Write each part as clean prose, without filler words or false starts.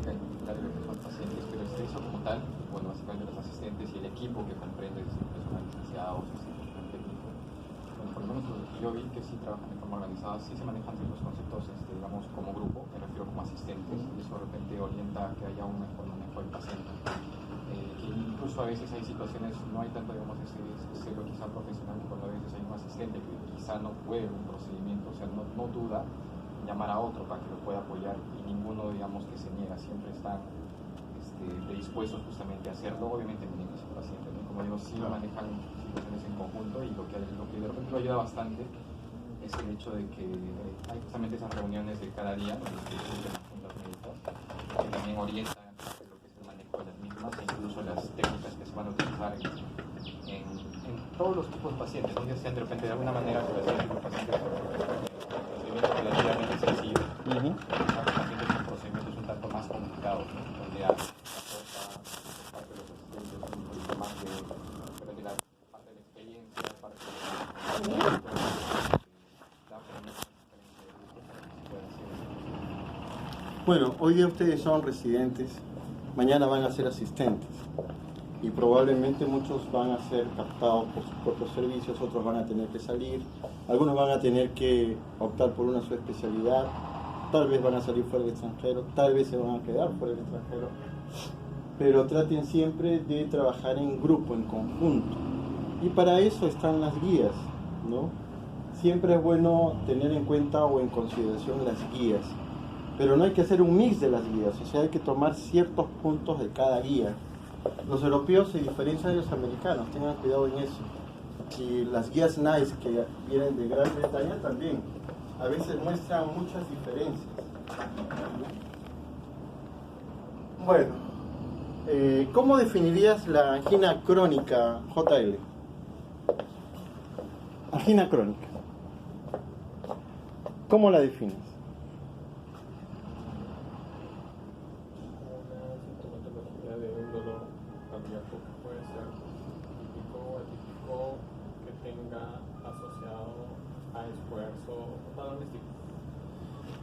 diagnostica y identificar lo que son pacientes, pero eso como tal, bueno, básicamente los asistentes y el equipo que comprende desde personal licenciado, personal técnico. Bueno, por lo menos lo que yo vi que sí trabajan de forma organizada, sí se manejan ciertos conceptos, digamos, como grupo, me refiero como asistentes, y eso de repente orienta a que haya un mejor manejo del paciente. Que incluso a veces hay situaciones, no hay tanto, digamos, ese celo quizá profesional, cuando a veces hay un asistente que quizá no puede un procedimiento, o sea, no duda en llamar a otro para que lo pueda apoyar, y ninguno, digamos, que se niega, siempre están predispuestos justamente a hacerlo, obviamente en beneficio del paciente, ¿no? Como digo, sí manejan situaciones en conjunto, y lo que de repente lo ayuda bastante es el hecho de que hay justamente esas reuniones de cada día, donde se discuten las juntas médicas, que también orientan lo que es el manejo de las mismas, e incluso las técnicas que se van a utilizar en todos los tipos de pacientes, ¿no? Ya sean de repente de alguna manera que los pacientes procedimientos relativamente sencillos, pacientes con procedimientos un tanto más complicados, ¿no? Donde hay parte de los asistentes un poquito más pero de la parte de la experiencia, parte de la Bueno, hoy día ustedes son residentes, mañana van a ser asistentes y probablemente muchos van a ser captados por sus propios servicios, otros van a tener que salir, algunos van a tener que optar por una subespecialidad, tal vez van a salir fuera del extranjero, tal vez se van a quedar fuera del extranjero, pero traten siempre de trabajar en grupo, en conjunto, y para eso están las guías, ¿no? Siempre es bueno tener en cuenta o en consideración las guías, pero no hay que hacer un mix de las guías, o sea, hay que tomar ciertos puntos de cada guía. Los europeos se diferencian de los americanos, tengan cuidado en eso. Y las guías NICE que vienen de Gran Bretaña también, a veces muestran muchas diferencias. Bueno, ¿cómo definirías la angina crónica, JL? Angina crónica. ¿Cómo la defines? Puede ser típico que tenga asociado a esfuerzo doméstico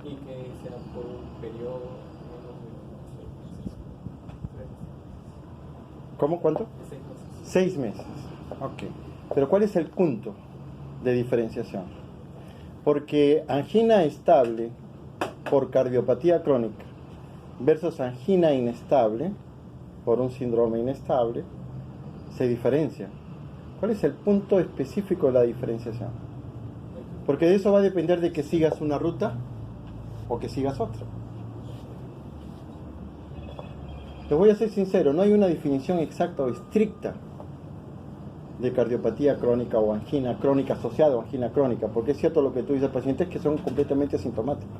y que sea por un periodo menos de 6 meses. ¿Cómo? ¿Cuánto? 6 meses. 6 meses. Ok. Pero ¿cuál es el punto de diferenciación? Porque angina estable por cardiopatía crónica versus angina inestable por un síndrome inestable se diferencia. ¿Cuál es el punto específico de la diferenciación? Porque de eso va a depender de que sigas una ruta o que sigas otra. Les voy a ser sincero, no hay una definición exacta o estricta de cardiopatía crónica o angina crónica asociada o angina crónica, porque es cierto lo que tú dices, pacientes que son completamente asintomáticos,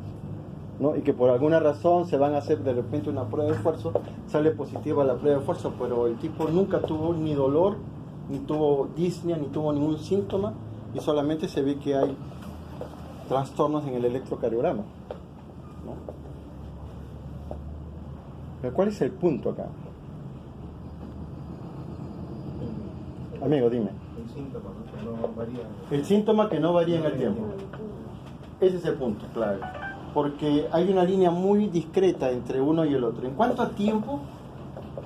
¿no? Y que por alguna razón se van a hacer de repente una prueba de esfuerzo, sale positiva la prueba de esfuerzo, pero el tipo nunca tuvo ni dolor, ni tuvo disnea, ni tuvo ningún síntoma, y solamente se ve que hay trastornos en el electrocardiograma, ¿no? Pero ¿cuál es el punto acá? Amigo, dime. El síntoma, ¿no? Que no varía. El síntoma que no varía en el tiempo. Ese es el punto, claro. Porque hay una línea muy discreta entre uno y el otro. En cuanto a tiempo,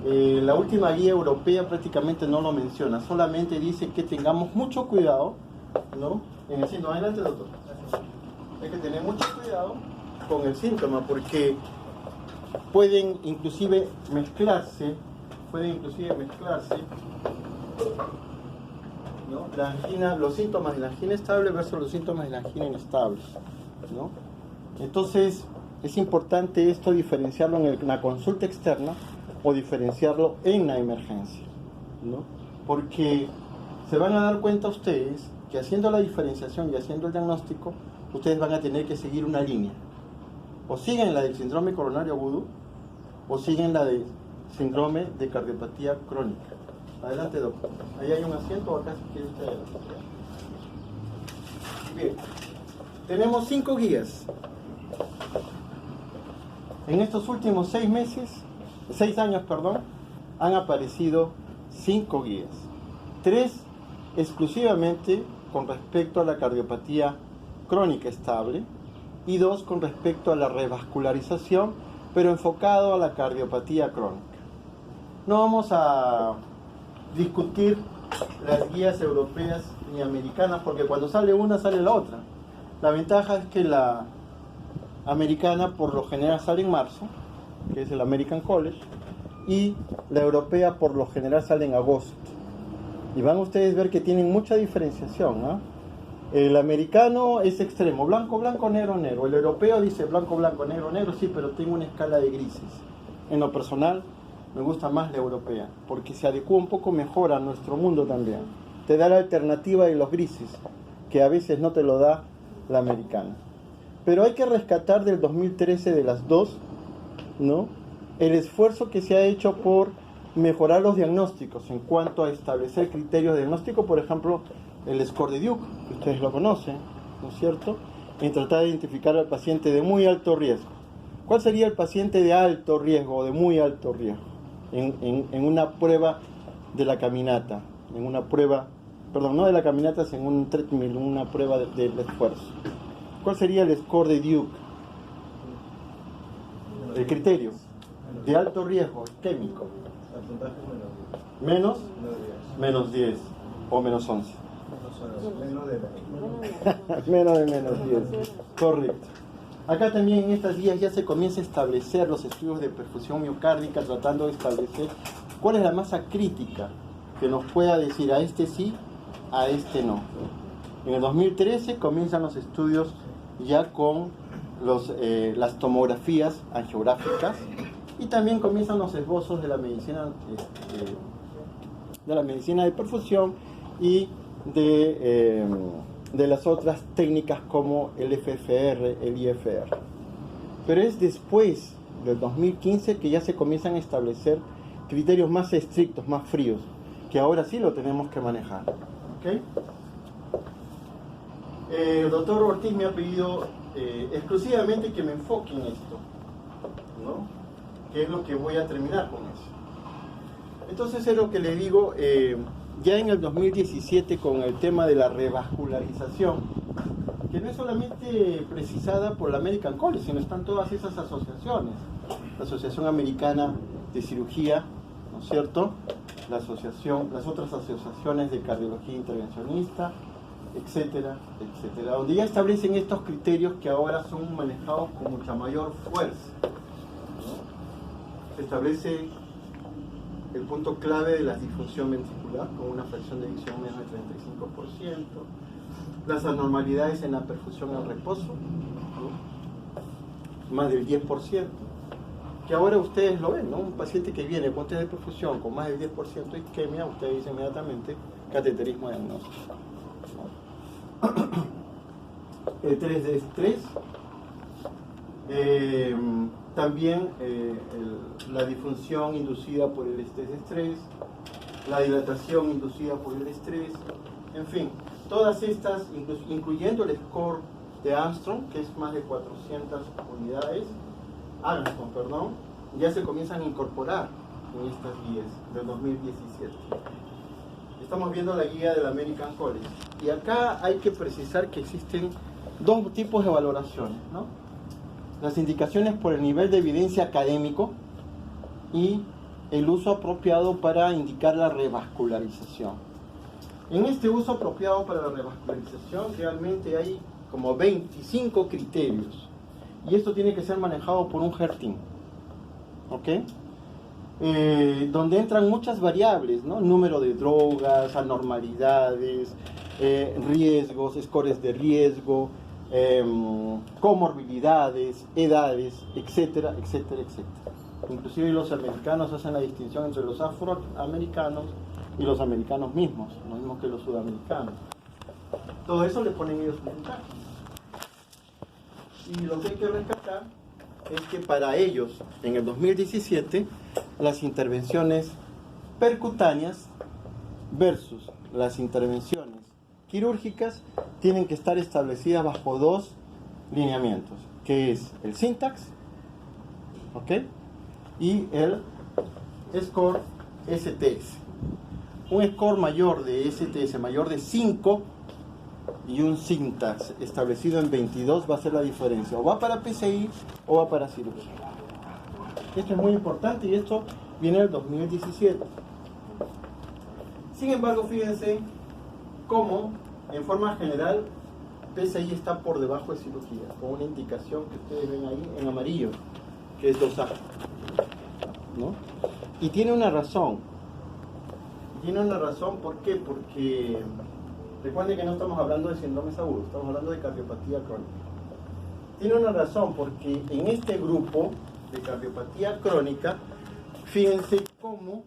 la última guía europea prácticamente no lo menciona, solamente dice que tengamos mucho cuidado, ¿no? En el síntoma. Adelante, doctor. Hay que tener mucho cuidado con el síntoma porque pueden inclusive mezclarse, ¿no? La angina, los síntomas de la angina estable versus los síntomas de la angina inestable, ¿no? Entonces es importante esto diferenciarlo en la consulta externa o diferenciarlo en la emergencia, ¿no? Porque se van a dar cuenta ustedes que haciendo la diferenciación y haciendo el diagnóstico, ustedes van a tener que seguir una línea. O siguen la del síndrome coronario agudo o siguen la del síndrome de cardiopatía crónica. Adelante, doctor. Ahí hay un asiento o acá si quiere usted adelante. Bien. Tenemos 5 guías. En estos últimos 6 años, han aparecido 5 guías. 3 exclusivamente con respecto a la cardiopatía crónica estable y 2 con respecto a la revascularización pero enfocado a la cardiopatía crónica. No vamos a discutir las guías europeas ni americanas, porque cuando sale una sale la otra. La ventaja es que la americana por lo general sale en marzo, que es el American College, y la europea por lo general sale en agosto. Y van ustedes a ver que tienen mucha diferenciación, ¿no? El americano es extremo, blanco, blanco, negro, negro. El europeo dice blanco, blanco, negro, negro, sí, pero tengo una escala de grises. En lo personal, me gusta más la europea, porque se adecua un poco mejor a nuestro mundo también. Te da la alternativa de los grises, que a veces no te lo da la americana. Pero hay que rescatar del 2013 de las dos, ¿no?, el esfuerzo que se ha hecho por mejorar los diagnósticos en cuanto a establecer criterios de diagnóstico, por ejemplo, el score de Duke, que ustedes lo conocen, ¿no es cierto?, en tratar de identificar al paciente de muy alto riesgo. ¿Cuál sería el paciente de alto riesgo o de muy alto riesgo? En una prueba de la caminata, en una prueba, perdón, no de la caminata, sino en un treadmill, en una prueba del esfuerzo. ¿Cuál sería el score de Duke? El criterio de alto riesgo isquémico. Menos, menos 10 o menos 11. Menos de menos 10. Correcto. Acá también en estas guías ya se comienza a establecer los estudios de perfusión miocárdica, tratando de establecer cuál es la masa crítica que nos pueda decir a este sí, a este no. En el 2013 comienzan los estudios ya con las tomografías angiográficas, y también comienzan los esbozos de la medicina de perfusión y de las otras técnicas como el FFR, el IFR. Pero es después del 2015 que ya se comienzan a establecer criterios más estrictos, más fríos, que ahora sí lo tenemos que manejar. ¿Okay? El doctor Ortiz me ha pedido exclusivamente que me enfoque en esto, ¿no?, que es lo que voy a terminar con eso. Entonces es lo que le digo, ya en el 2017 con el tema de la revascularización, que no es solamente precisada por la American College, sino están todas esas asociaciones, la Asociación Americana de Cirugía, ¿no es cierto?, las otras asociaciones de cardiología intervencionista, etcétera, etcétera, donde ya establecen estos criterios que ahora son manejados con mucha mayor fuerza, ¿no? Se establece el punto clave de la disfunción ventricular con una fracción de eyección menos de 35%, las anormalidades en la perfusión al reposo, ¿no?, más del 10%, que ahora ustedes lo ven, ¿no? Un paciente que viene con test de perfusión con más del 10% de isquemia, ustedes dicen inmediatamente cateterismo diagnóstico, ¿no? El 3 de estrés, también la disfunción inducida por el estrés de estrés, la dilatación inducida por el estrés, en fin, todas estas, incluyendo el score de Armstrong, que es más de 400 unidades, Armstrong, perdón, ya se comienzan a incorporar en estas guías del 2017. Estamos viendo la guía del American College, y acá hay que precisar que existen dos tipos de valoraciones, ¿no? Las indicaciones por el nivel de evidencia académico y el uso apropiado para indicar la revascularización. En este uso apropiado para la revascularización realmente hay como 25 criterios, y esto tiene que ser manejado por un HERT-team, ¿ok? Donde entran muchas variables, ¿no? Número de drogas, anormalidades, riesgos, scores de riesgo, comorbilidades, edades, etcétera, etcétera, etcétera. Inclusive los americanos hacen la distinción entre los afroamericanos y los americanos mismos, lo mismo que los sudamericanos. Todo eso le ponen ellos puntajes. Y lo que hay que rescatar es que para ellos, en el 2017, las intervenciones percutáneas versus las intervenciones quirúrgicas tienen que estar establecidas bajo dos lineamientos, que es el syntax, ¿ok?, y el score STS. Un score mayor de STS, mayor de 5, y un syntax establecido en 22 va a ser la diferencia, o va para PCI o va para cirugía. Esto es muy importante y esto viene del 2017. Sin embargo, fíjense cómo, en forma general, PCI está por debajo de cirugía, con una indicación que ustedes ven ahí en amarillo, que es dosaje, ¿no? Y tiene una razón. Tiene una razón, ¿por qué? Porque recuerden que no estamos hablando de síndromes agudos, estamos hablando de cardiopatía crónica. Tiene una razón, porque en este grupo de cardiopatía crónica, fíjense cómo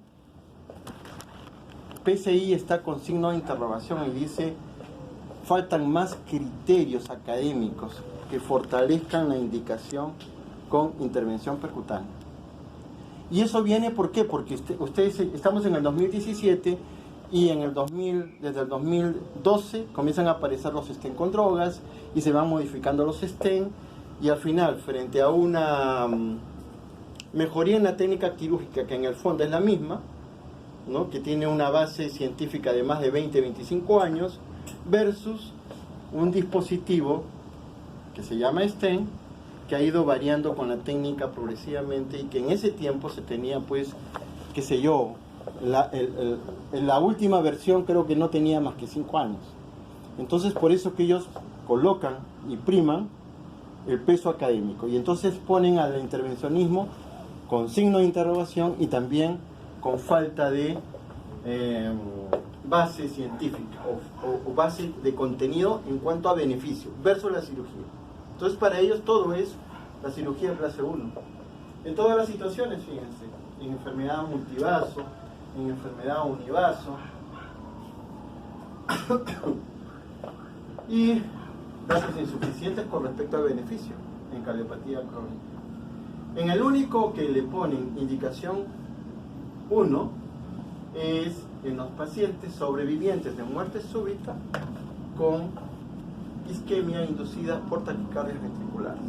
PCI está con signo de interrogación y dice: faltan más criterios académicos que fortalezcan la indicación con intervención percutánea. Y eso viene, ¿por qué? Porque ustedes estamos en el 2017 y desde el 2012 comienzan a aparecer los stent con drogas y se van modificando los stent, y al final, frente a una mejoría en la técnica quirúrgica, que en el fondo es la misma, ¿no? Que tiene una base científica de más de 20-25 años, versus un dispositivo que se llama stent, que ha ido variando con la técnica progresivamente, y que en ese tiempo se tenía, pues, qué sé yo, la última versión creo que no tenía más que 5 años. Entonces, por eso que ellos colocan y priman el peso académico, y entonces ponen al intervencionismo con signo de interrogación y también con falta de base científica o base de contenido en cuanto a beneficio versus la cirugía. Entonces, para ellos todo es la cirugía clase 1. En todas las situaciones, fíjense, en enfermedad multivaso, en enfermedad univaso, y datos insuficientes con respecto al beneficio en cardiopatía crónica. En el único que le ponen indicación 1 es en los pacientes sobrevivientes de muerte súbita con isquemia inducida por taquicardias ventriculares.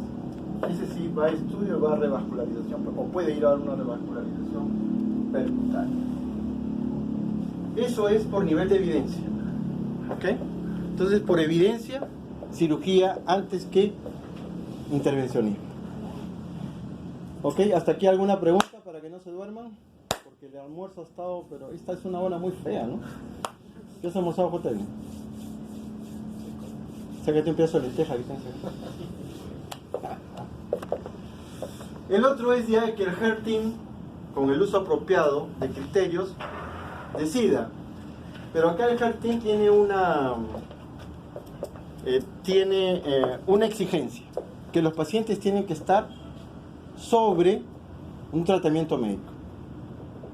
Ese sí va a estudio, va a revascularización, o puede ir a una revascularización percutánea. Eso es por nivel de evidencia, ¿ok? Entonces, por evidencia, cirugía antes que intervencionismo. ¿Ok? ¿Hasta aquí alguna pregunta para que no se duerman? Porque el almuerzo ha estado, pero esta es una hora muy fea, ¿no? ¿Qué has almorzado, Jotel? Sácate un pedazo de lenteja. El otro es ya que el HER Team, con el uso apropiado de criterios, decida. Pero acá el HER Team tiene una exigencia, que los pacientes tienen que estar sobre un tratamiento médico.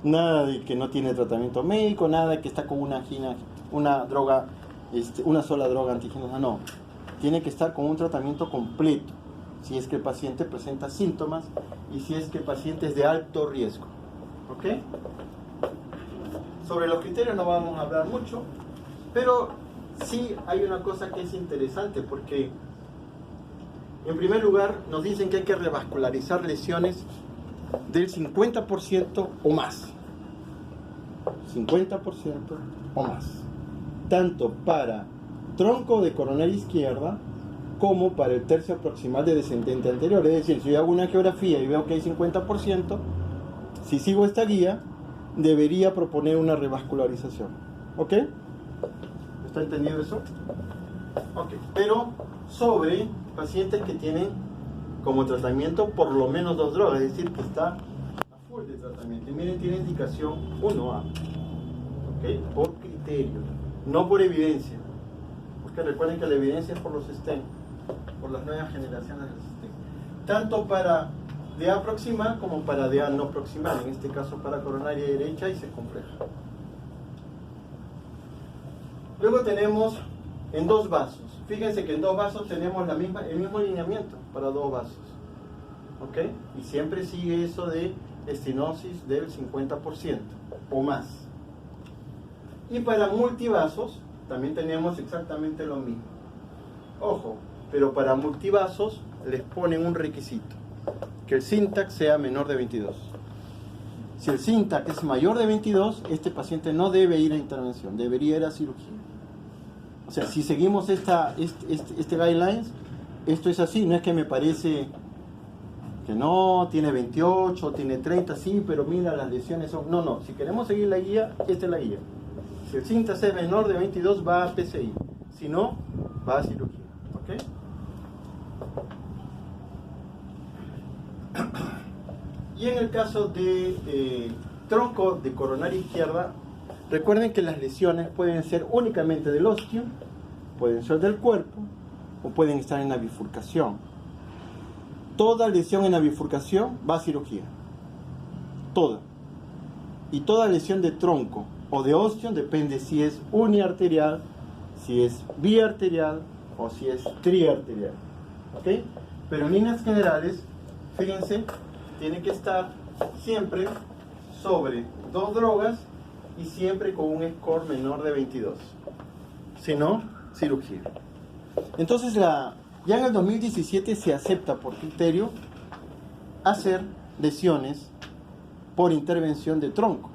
Nada de que no tiene tratamiento médico, nada de que está con una droga, una sola droga antigénica, no. Tiene que estar con un tratamiento completo, si es que el paciente presenta síntomas y si es que el paciente es de alto riesgo. ¿Ok? Sobre los criterios no vamos a hablar mucho, pero sí hay una cosa que es interesante, porque en primer lugar nos dicen que hay que revascularizar lesiones del 50% o más. 50% o más. Tanto para tronco de coronaria izquierda como para el tercio proximal de descendente anterior. Es decir, si yo hago una geografía y veo que hay 50%, si sigo esta guía, debería proponer una revascularización. ¿Ok? ¿Está entendido eso? Ok. Pero sobre pacientes que tienen como tratamiento por lo menos 2 drogas, es decir, que está a full de tratamiento. Y miren, tiene indicación 1A. ¿Ok? Por criterio, no por evidencia. Porque recuerden que la evidencia es por los stent, por las nuevas generaciones del stent. Tanto para DA proximal como para DA no proximal, en este caso para coronaria derecha y circunfleja. Luego tenemos en 2 vasos. Fíjense que en 2 vasos tenemos el mismo alineamiento para 2 vasos. ¿Ok? Y siempre sigue eso de estenosis del 50% o más. Y para multivasos también tenemos exactamente lo mismo. Ojo, pero para multivasos les ponen un requisito: que el syntax sea menor de 22. Si el syntax es mayor de 22, este paciente no debe ir a intervención, debería ir a cirugía. O sea, si seguimos este guidelines, esto es así, no es que me parece que no, tiene 28, tiene 30, sí, pero mira, las lesiones son... No, si queremos seguir la guía, esta es la guía. Si el síntesis es menor de 22, va a PCI. Si no, va a cirugía. ¿Ok? Y en el caso de tronco de coronaria izquierda, recuerden que las lesiones pueden ser únicamente del osteo, pueden ser del cuerpo, o pueden estar en la bifurcación. Toda lesión en la bifurcación va a cirugía. Toda. Y toda lesión de tronco o de osteo depende si es uniarterial, si es biarterial o si es triarterial. ¿Ok? Pero en líneas generales, fíjense, tiene que estar siempre sobre 2 drogas y siempre con un score menor de 22. Si no, cirugía. Entonces, ya en el 2017 se acepta por criterio hacer lesiones por intervención de tronco,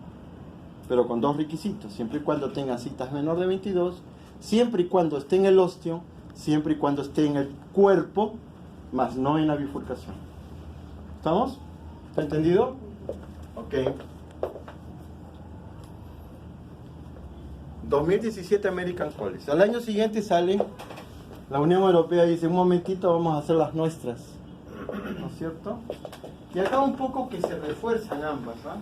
pero con 2 requisitos, siempre y cuando tenga citas menor de 22, siempre y cuando esté en el osteo, siempre y cuando esté en el cuerpo, más no en la bifurcación. ¿Estamos? ¿Está entendido? Ok. 2017 American College. Al año siguiente sale la Unión Europea y dice, un momentito, vamos a hacer las nuestras. ¿No es cierto? Y acá un poco que se refuerzan ambas, ¿ah?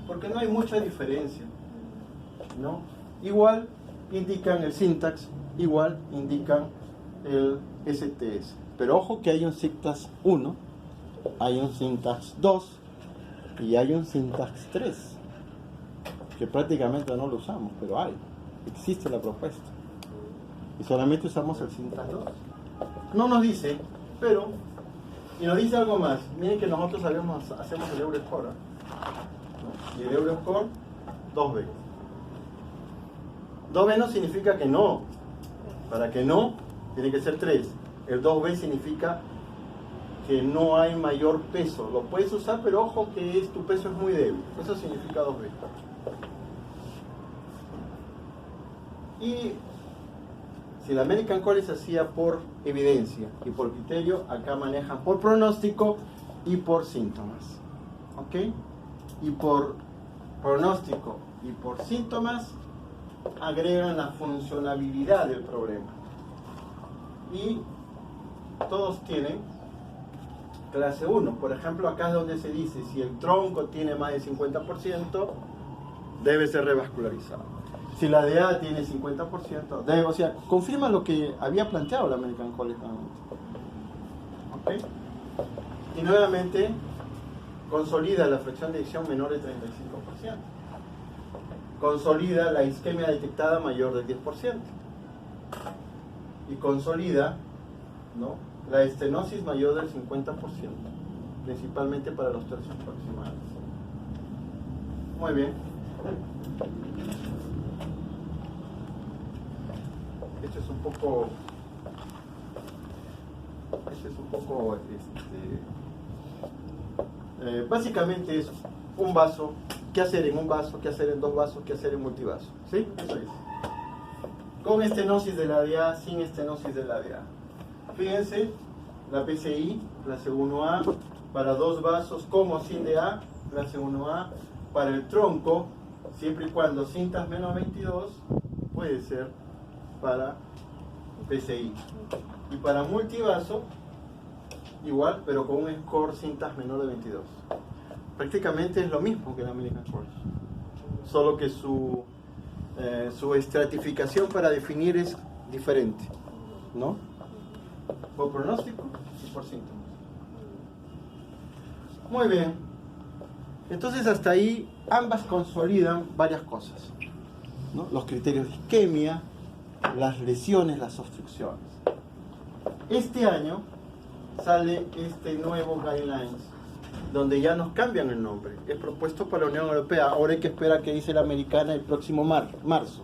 Porque no hay mucha diferencia, ¿no? Igual indican el syntax, igual indican el STS. Pero ojo que hay un syntax 1, hay un syntax 2 y hay un syntax 3, que prácticamente no lo usamos, pero hay. Existe la propuesta. Y solamente usamos el syntax 2. No nos dice, pero... Y nos dice algo más. Miren que nosotros hacemos el Euroscore, ¿no? Y el Euroscore 2B. 2B no significa que no. Para que no, tiene que ser 3. El 2B significa que no hay mayor peso. Lo puedes usar, pero ojo que tu peso es muy débil. Eso significa 2B. Y si la American College se hacía por evidencia y por criterio, acá manejan por pronóstico y por síntomas. ¿Ok? Y por pronóstico y por síntomas agregan la funcionabilidad del problema. Y todos tienen clase 1. Por ejemplo, acá es donde se dice, si el tronco tiene más del 50%, debe ser revascularizado. Si la DA tiene 50%, debe, o sea, confirma lo que había planteado la American College. ¿Ok? Y nuevamente, consolida la fracción de eyección menor de 35%. Consolida la isquemia detectada mayor del 10%. Y consolida, ¿no?, la estenosis mayor del 50%, principalmente para los tercios proximales. Muy bien. Esto es un poco, básicamente es un vaso, qué hacer en un vaso, qué hacer en 2 vasos, qué hacer en multivaso. ¿Sí? Eso es. Con estenosis de la DA, sin estenosis de la DA. Fíjense, la PCI, clase 1A, para 2 vasos con o sin DA, clase 1A, para el tronco, siempre y cuando cintas menos 22, puede ser para PCI. Y para multivaso, igual, pero con un score cintas menor de 22. Prácticamente es lo mismo que la American College, solo que su estratificación para definir es diferente, ¿no? Por pronóstico y por síntomas. Muy bien. Entonces hasta ahí ambas consolidan varias cosas, ¿no? Los criterios de isquemia, las lesiones, las obstrucciones. Este año sale este nuevo guidelines, donde ya nos cambian el nombre. Es propuesto para la Unión Europea. Ahora hay que esperar que dice la americana el próximo marzo.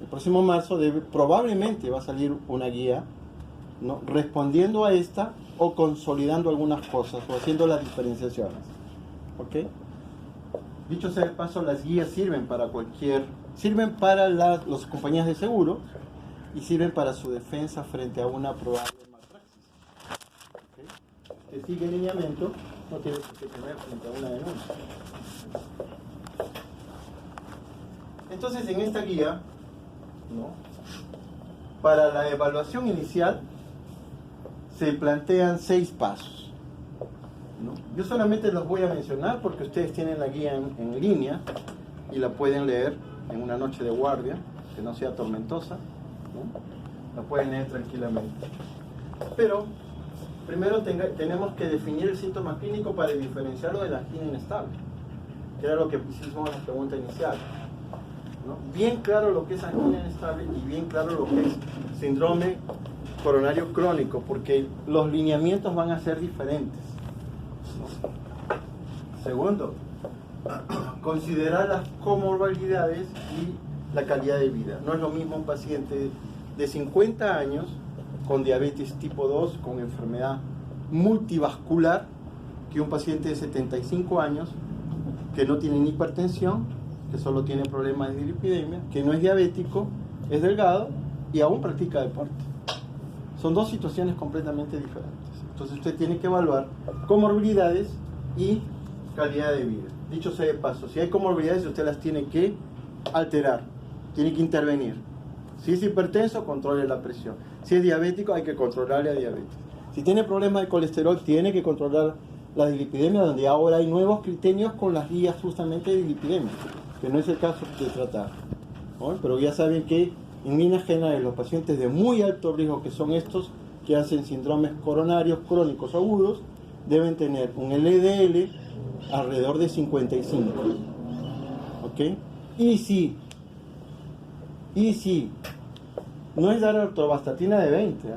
El próximo marzo probablemente va a salir una guía, ¿no?, respondiendo a esta o consolidando algunas cosas o haciendo las diferenciaciones. ¿Ok? Dicho sea de paso, las guías sirven para las compañías de seguro y sirven para su defensa frente a una probable malpraxis. ¿Okay? que sigue el lineamiento, no tiene que tener frente a una denuncia. Entonces, en esta guía, ¿no?, para la evaluación inicial se plantean 6 pasos, ¿no? Yo solamente los voy a mencionar porque ustedes tienen la guía en línea y la pueden leer en una noche de guardia, que no sea tormentosa, ¿no? La pueden leer tranquilamente. Pero primero tenemos que definir el síntoma clínico para diferenciarlo de la angina inestable, que era lo que pusimos en la pregunta inicial, ¿no? Bien claro lo que es angina inestable y bien claro lo que es síndrome coronario crónico, porque los lineamientos van a ser diferentes, ¿no? Segundo, considerar las comorbilidades y la calidad de vida. No es lo mismo un paciente de 50 años con diabetes tipo 2, con enfermedad multivascular, que un paciente de 75 años que no tiene ni hipertensión, que solo tiene problemas de dislipidemia, que no es diabético, es delgado y aún practica deporte. Son 2 situaciones completamente diferentes. Entonces usted tiene que evaluar comorbilidades y calidad de vida. Dicho sea de paso, si hay comorbilidades usted las tiene que alterar, tiene que intervenir. Si es hipertenso, controle la presión. Si es diabético, hay que controlarle la diabetes. Si tiene problemas de colesterol, tiene que controlar la dislipidemia, donde ahora hay nuevos criterios con las guías justamente de dislipidemia, que no es el caso de tratar, ¿no? Pero ya saben que en líneas generales los pacientes de muy alto riesgo, que son estos que hacen síndromes coronarios crónicos agudos, deben tener un LDL alrededor de 55, ¿ok? Y si no es dar atorvastatina de 20, ¿eh?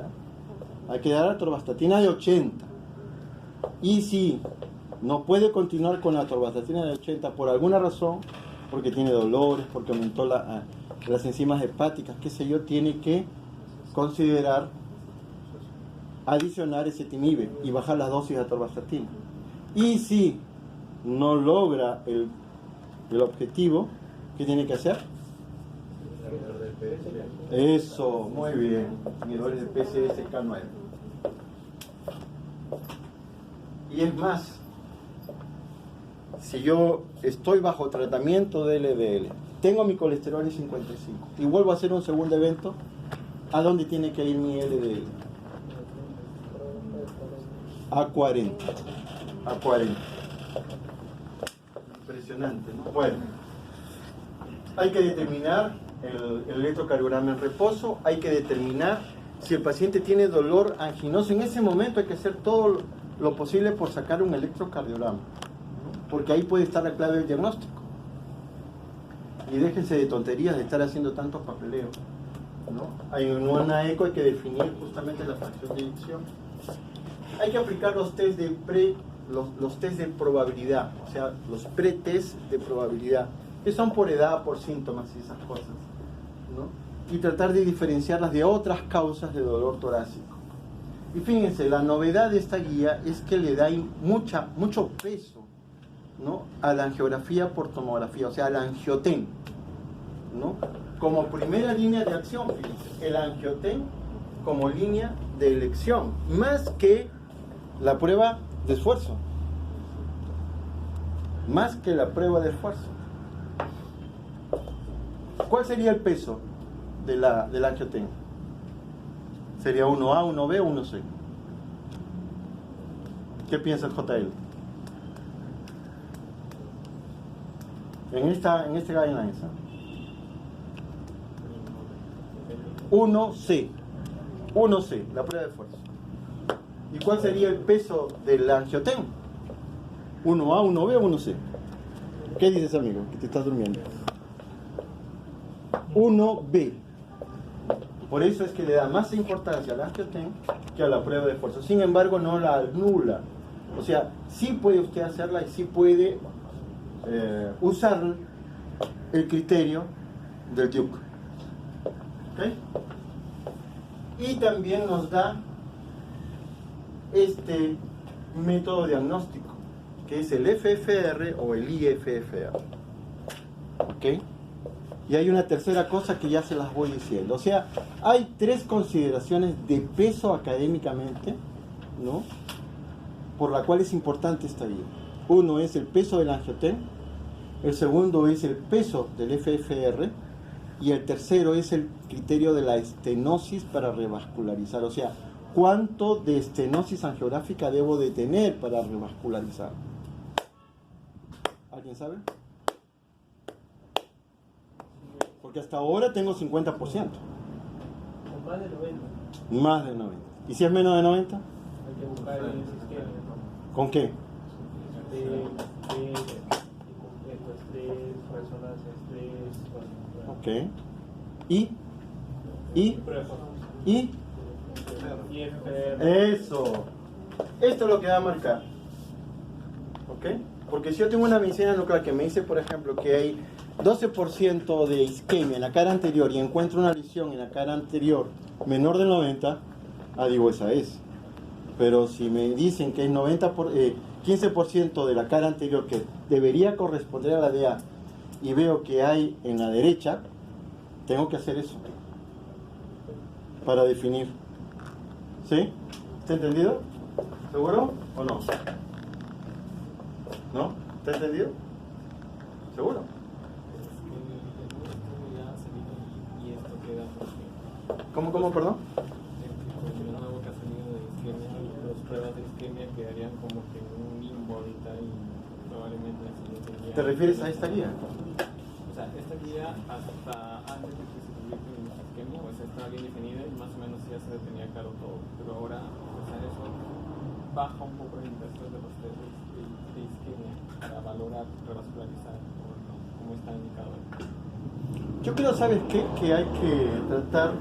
Hay que dar atorvastatina de 80. Y si no puede continuar con la atorvastatina de 80 por alguna razón, porque tiene dolores, porque aumentó las enzimas hepáticas, qué sé yo, tiene que considerar adicionar ezetimibe y bajar las dosis de atorvastatina. Y si no logra el objetivo, ¿qué tiene que hacer? Eso, muy bien. Inhibidores de PCSK9. Y es más, si yo estoy bajo tratamiento de LDL, tengo mi colesterol en 55 y vuelvo a hacer un segundo evento, ¿a dónde tiene que ir mi LDL? A 40. A 40. Impresionante, ¿no? Bueno, hay que determinar el electrocardiograma en reposo, hay que determinar si el paciente tiene dolor anginoso. En ese momento hay que hacer todo lo posible por sacar un electrocardiograma, porque ahí puede estar la clave del diagnóstico. Y déjense de tonterías de estar haciendo tantos papeleos, ¿no? En una eco hay que definir justamente la fracción de eyección. Hay que aplicar los test de los test de probabilidad, o sea, los pre-test de probabilidad, que son por edad, por síntomas y esas cosas, ¿no? Y tratar de diferenciarlas de otras causas de dolor torácico. Y fíjense, la novedad de esta guía es que le da mucho peso, ¿no?, a la angiografía por tomografía, o sea, al angioten, ¿no?, como primera línea de acción. Fíjense, el angioten como línea de elección, más que la prueba de esfuerzo, más que la prueba de esfuerzo. ¿Cuál sería el peso del angioten? ¿Sería 1A, 1B o 1C? ¿Qué piensa el JL? En este guidelines, 1C, la prueba de esfuerzo. ¿Y cuál sería el peso del angioten? 1A, 1B o 1C. ¿Qué dices, amigo? Que te estás durmiendo. 1B. Por eso es que le da más importancia al angioten que a la prueba de esfuerzo. Sin embargo, no la anula. O sea, sí puede usted hacerla y sí puede usar el criterio del Duke. ¿Okay? Y también nos da este método diagnóstico, que es el FFR o el IFFR. ¿Ok? Y hay una tercera cosa que ya se las voy diciendo. O sea, hay 3 consideraciones de peso académicamente, ¿no?, por la cual es importante esta guía. Uno es el peso del angioten, el segundo es el peso del FFR y el tercero es el criterio de la estenosis para revascularizar, o sea, cuánto de estenosis angiográfica debo de tener para revascularizar. ¿Alguien sabe? Porque hasta ahora tengo 50%. Con más de 90. Más de 90. ¿Y si es menos de 90? Hay que buscar el sistema. ¿Con qué? Complejo estrés, resonancia estrés. Ok. ¿Y? Eso. Esto es lo que va a marcar. ¿Ok? Porque si yo tengo una medicina nuclear que me dice, por ejemplo, que hay 12% de isquemia en la cara anterior y encuentro una lesión en la cara anterior menor de 90, digo, esa es. Pero si me dicen que es 15% de la cara anterior que debería corresponder a la DA y veo que hay en la derecha, tengo que hacer eso para definir. ¿Sí? ¿Está entendido? ¿Seguro o no? ¿No? ¿Está entendido? ¿Seguro? ¿Cómo, perdón? El nuevo que ha salido de isquemia, las pruebas de isquemia quedarían como que en un limbo ahorita y probablemente la siguiente guía. ¿Te refieres a esta guía? O sea, esta guía hasta antes de que se publique en isquemia, pues estaba bien definida y más o menos ya se tenía claro todo. Pero ahora, pues a eso baja un poco la indicación de los test de isquemia para valorar, revascularizar como está indicado. Yo creo, ¿sabes qué? Que hay que tratar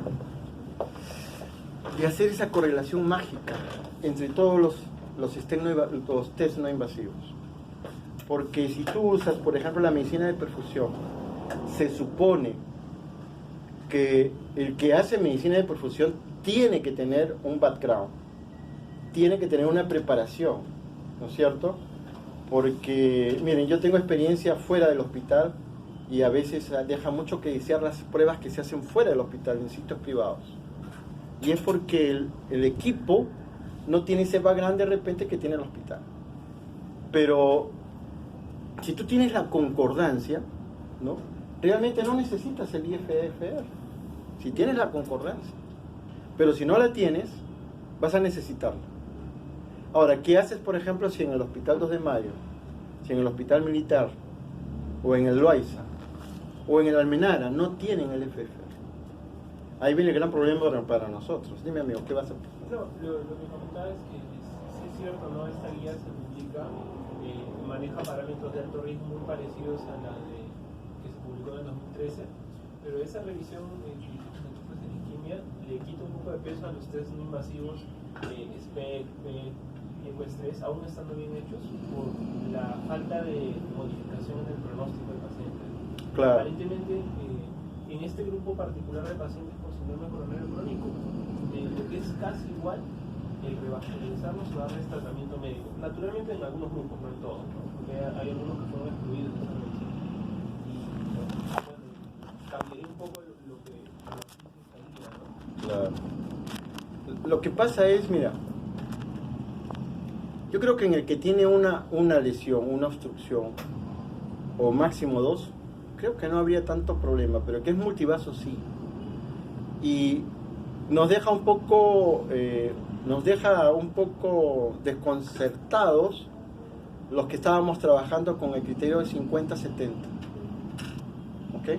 de hacer esa correlación mágica entre todos los test no invasivos. Porque si tú usas, por ejemplo, la medicina de perfusión, se supone que el que hace medicina de perfusión tiene que tener un background, tiene que tener una preparación, ¿no es cierto? Porque, miren, yo tengo experiencia fuera del hospital y a veces deja mucho que desear las pruebas que se hacen fuera del hospital, en sitios privados. Y es porque el equipo no tiene ese background de repente que tiene el hospital. Pero si tú tienes la concordancia, ¿no? Realmente no necesitas el IFFR. Si tienes la concordancia. Pero si no la tienes, vas a necesitarla. Ahora, ¿qué haces, por ejemplo, si en el Hospital 2 de Mayo, si en el Hospital Militar, o en el Loaiza, o en el Almenara no tienen el FFR? Ahí viene el gran problema para nosotros. Dime, amigo, ¿qué vas a hacer? No, lo que comentaba es que sí es cierto, ¿no? Esta guía se publica, maneja parámetros de alto riesgo muy parecidos a la que se publicó en 2013, pero esa revisión en isquemia le quita un poco de peso a los test no invasivos SPEC, PET, ecoestrés, aún estando bien hechos por la falta de modificación en el pronóstico del paciente. Claro. Aparentemente, en este grupo particular de pacientes con síndrome coronario crónico, lo que es casi igual, el revascularizarlo se va a dar este tratamiento médico. Naturalmente en algunos grupos, no en todos, ¿no? Porque hay algunos que fueron excluidos de esa medicina. Y bueno, cambiaría un poco lo que esta guía, ¿no? Claro. Lo que pasa es, mira, yo creo que en el que tiene una lesión, una obstrucción, o máximo 2, creo que no habría tanto problema, pero que es multivaso sí. Y nos deja un poco desconcertados los que estábamos trabajando con el criterio de 50-70. ¿Ok?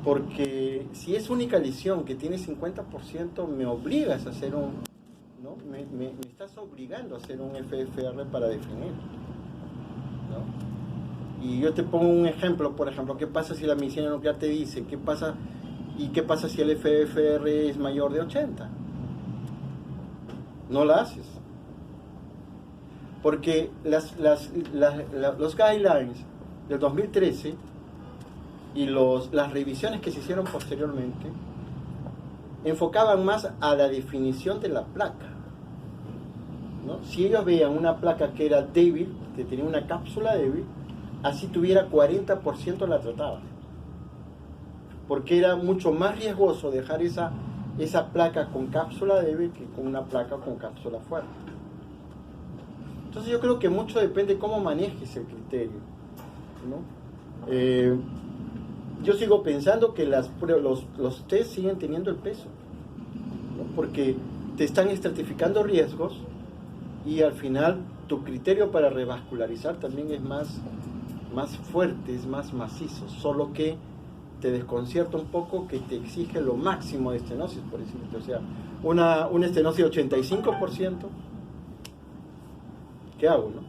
Porque si es única lesión que tiene 50%, me obligas a hacer ¿no? Me estás obligando a hacer un FFR para definir, ¿no? Y yo te pongo un ejemplo, por ejemplo, ¿qué pasa si la medicina nuclear te dice? ¿Qué pasa si el FFR es mayor de 80? No la haces. Porque los guidelines del 2013 y las revisiones que se hicieron posteriormente enfocaban más a la definición de la placa, ¿no? Si ellos veían una placa que era débil, que tenía una cápsula débil, así tuviera 40% la trataban, porque era mucho más riesgoso dejar esa placa con cápsula débil que con una placa con cápsula fuerte. Entonces yo creo que mucho depende cómo manejes el criterio, ¿no? Yo sigo pensando que los test siguen teniendo el peso, ¿no? Porque te están estratificando riesgos y al final tu criterio para revascularizar también es más fuerte, es más macizo, solo que te desconcierta un poco que te exige lo máximo de estenosis, por decirte. O sea, una estenosis de 85%, ¿qué hago, no?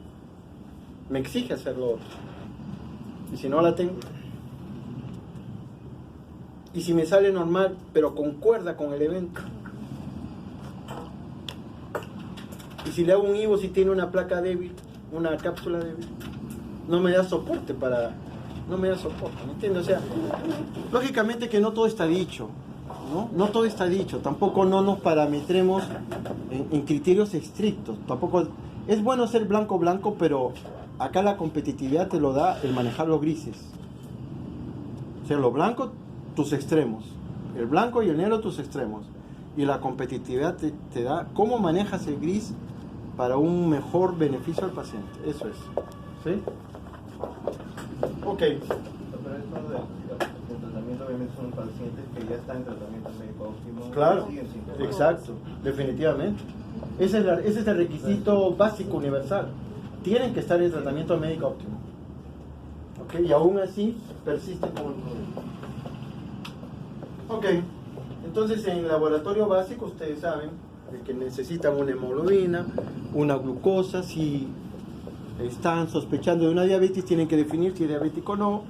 Me exige hacer lo otro. Y si no la tengo, y si me sale normal, pero concuerda con el evento, y si le hago un IVO si tiene una placa débil, una cápsula débil, no me da soporte, ¿me entiendes? O sea, lógicamente que no todo está dicho, ¿no? No todo está dicho, tampoco no nos parametremos en criterios estrictos, tampoco es bueno ser blanco, pero acá la competitividad te lo da el manejar los grises. O sea, lo blanco, tus extremos, el blanco y el negro, tus extremos, y la competitividad te da cómo manejas el gris para un mejor beneficio al paciente. Eso es, ¿sí? Ok. Pero esto del tratamiento obviamente son pacientes que ya están en tratamiento médico óptimo. Claro, Siguen sin exacto, definitivamente. Ese es el requisito básico universal. Tienen que estar en tratamiento médico óptimo. ¿Ok? Y aún así persisten con el problema. Ok, entonces en laboratorio básico ustedes saben que necesitan una hemoglobina, una glucosa. Si están sospechando de una diabetes, tienen que definir si es diabético o no.